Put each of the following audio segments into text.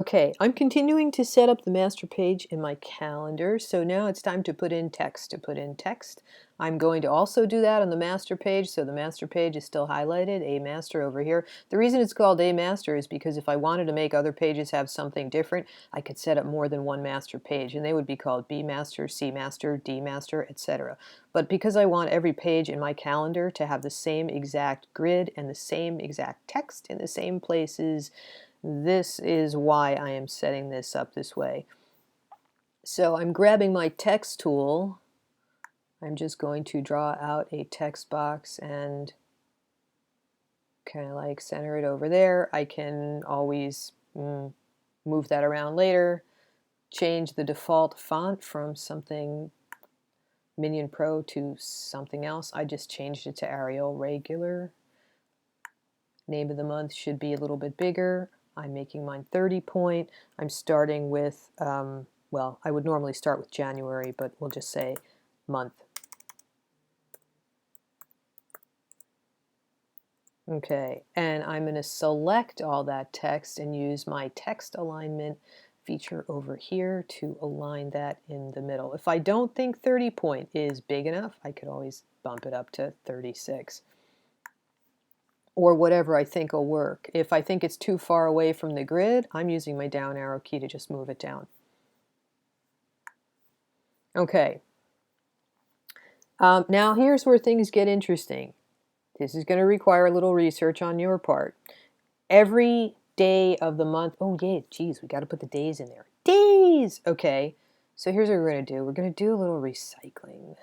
Okay, I'm continuing to set up the master page in my calendar, so now it's time to put in text. I'm going to also do that on the master page, so the master page is still highlighted, A master over here. The reason it's called A master is because if I wanted to make other pages have something different, I could set up more than one master page, and they would be called B master, C master, D master, etc. But because I want every page in my calendar to have the same exact grid and the same exact text in the same places, this is why I am setting this up this way. So I'm grabbing my text tool. I'm just going to draw out a text box and kind of like center it over there. I can always move that around later, change the default font from something Minion Pro to something else. I just changed it to Arial Regular. Name of the month should be a little bit bigger. I'm making mine 30 point. I'm starting with, well, I would normally start with January, but we'll just say month. Okay, and I'm going to select all that text and use my text alignment feature over here to align that in the middle. If I don't think 30 point is big enough, I could always bump it up to 36. Or whatever I think will work. If I think it's too far away from the grid, I'm using my down arrow key to just move it down. Okay. Now here's where things get interesting. This is going to require a little research on your part. Every day of the month, oh yeah, geez, we got to put the days in there. Days! Okay, so here's what we're going to do. We're going to do a little recycling.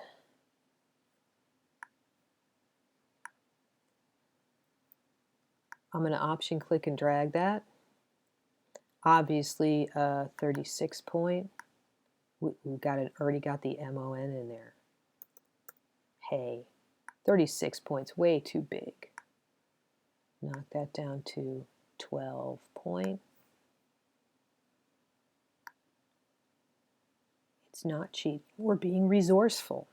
I'm going to option click and drag that. Obviously 36 point. We've got it, already got the MON in there. Hey, 36 points, way too big. Knock that down to 12 point. It's not cheap. We're being resourceful.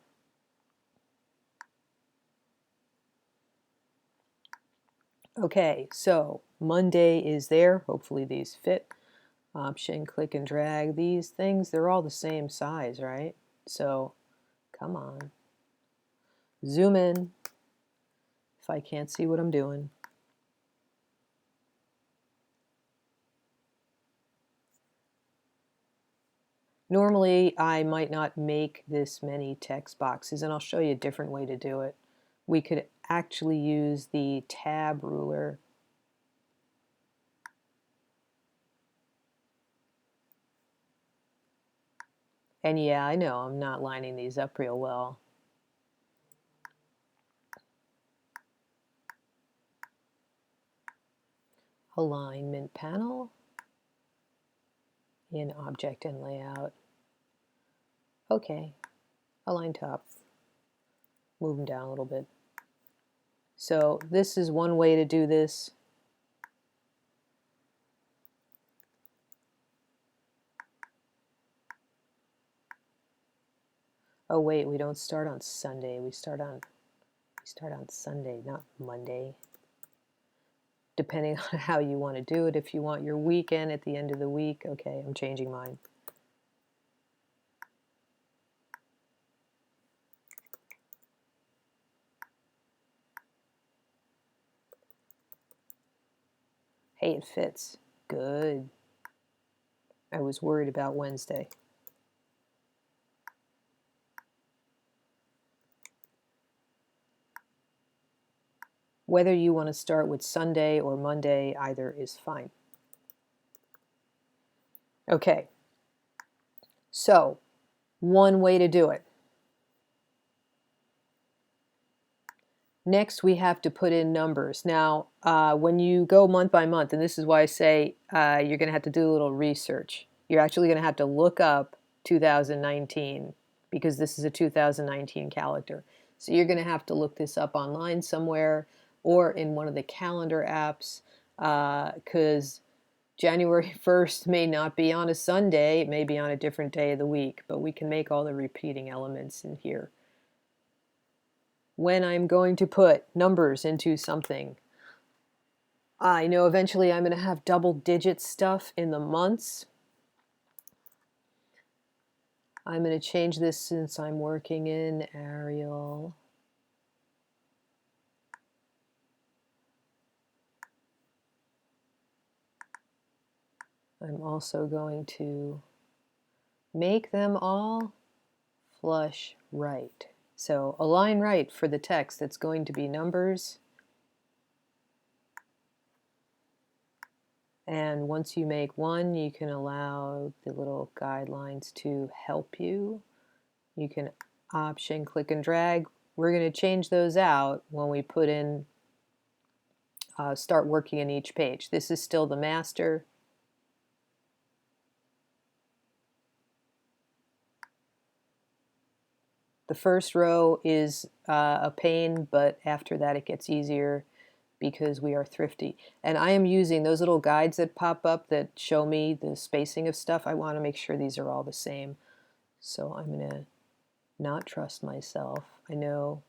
Okay, so Monday is there. Hopefully these fit. Option, click and drag. These things, they're all the same size, right? So, come on. Zoom in if I can't see what I'm doing. Normally, I might not make this many text boxes, and I'll show you a different way to do it. We could actually use the tab ruler. And yeah, I know I'm not lining these up real well. Alignment panel in object and layout. Okay, align top. Move them down a little bit. So this is one way to do this. Oh wait, we don't start on Sunday. We start on Sunday, not Monday. Depending on how you want to do it. If you want your weekend at the end of the week, okay, I'm changing mine. Hey, it fits. Good. I was worried about Wednesday. Whether you want to start with Sunday or Monday, either is fine. Okay, so one way to do it. Next, we have to put in numbers. Now, when you go month by month, and this is why I say you're going to have to do a little research. You're actually going to have to look up 2019 because this is a 2019 calendar. So you're going to have to look this up online somewhere or in one of the calendar apps because January 1st may not be on a Sunday. It may be on a different day of the week, but we can make all the repeating elements in here. When I'm going to put numbers into something, I know eventually I'm going to have double-digit stuff in the months. I'm going to change this since I'm working in Arial. I'm also going to make them all flush right. So align right for the text. It's going to be numbers. And once you make one, you can allow the little guidelines to help you. You can option, click and drag. We're going to change those out when we put in, start working in each page. This is still the master. The first row is a pain, but after that it gets easier because we are thrifty. And I am using those little guides that pop up that show me the spacing of stuff. I want to make sure these are all the same. So I'm going to not trust myself. I know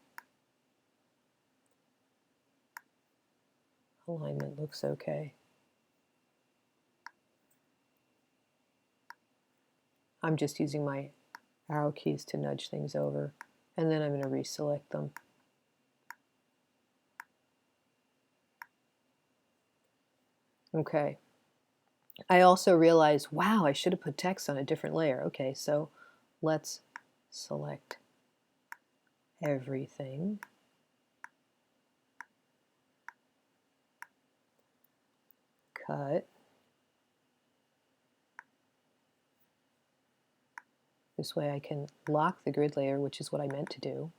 alignment looks okay. I'm just using my arrow keys to nudge things over, and then I'm going to reselect them. Okay. I also realized, wow, I should have put text on a different layer. Okay, so let's select everything. Cut. This way I can lock the grid layer, which is what I meant to do.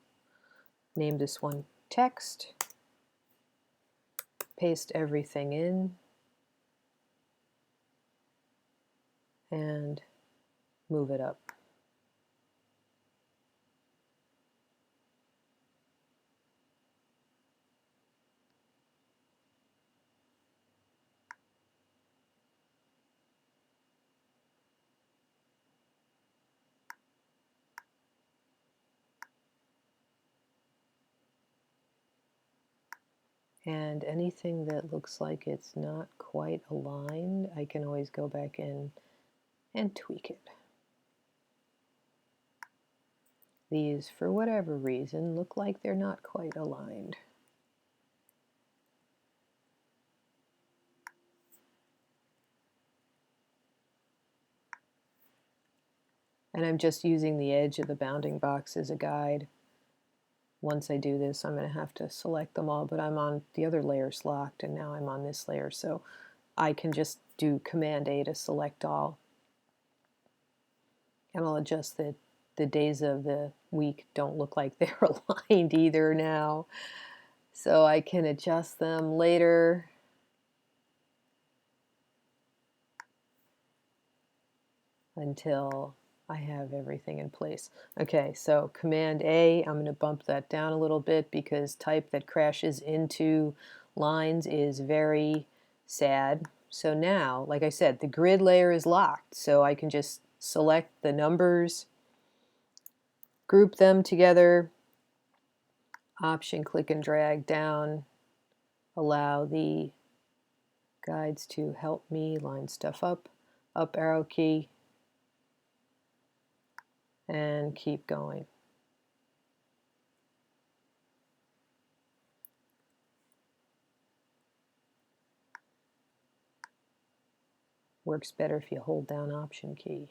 Name this one text. Paste everything in. And move it up. And anything that looks like it's not quite aligned, I can always go back in and tweak it. These, for whatever reason, look like they're not quite aligned. And I'm just using the edge of the bounding box as a guide. Once I do this, I'm going to have to select them all, but I'm on the other layers locked, and now I'm on this layer, so I can just do Command A to select all. And I'll adjust the days of the week don't look like they're aligned either now. So I can adjust them later. Until I have everything in place. Okay, so Command A, I'm going to bump that down a little bit because type that crashes into lines is very sad. So now, like I said, the grid layer is locked, so I can just select the numbers, group them together, option click and drag down, allow the guides to help me line stuff up arrow key, and keep going. Works better if you hold down option key.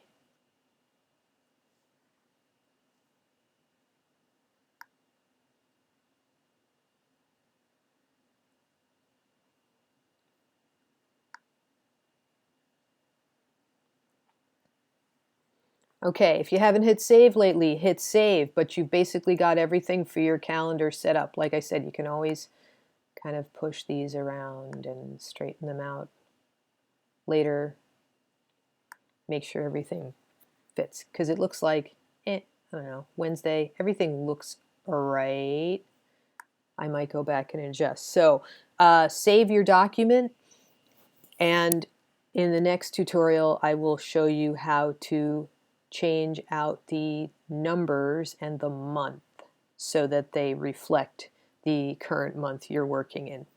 Okay, if you haven't hit save lately, hit save, but you've basically got everything for your calendar set up. Like I said, you can always kind of push these around and straighten them out later. Make sure everything fits, because it looks like, I don't know, Wednesday, everything looks right. I might go back and adjust. So save your document, and in the next tutorial I will show you how to change out the numbers and the month so that they reflect the current month you're working in.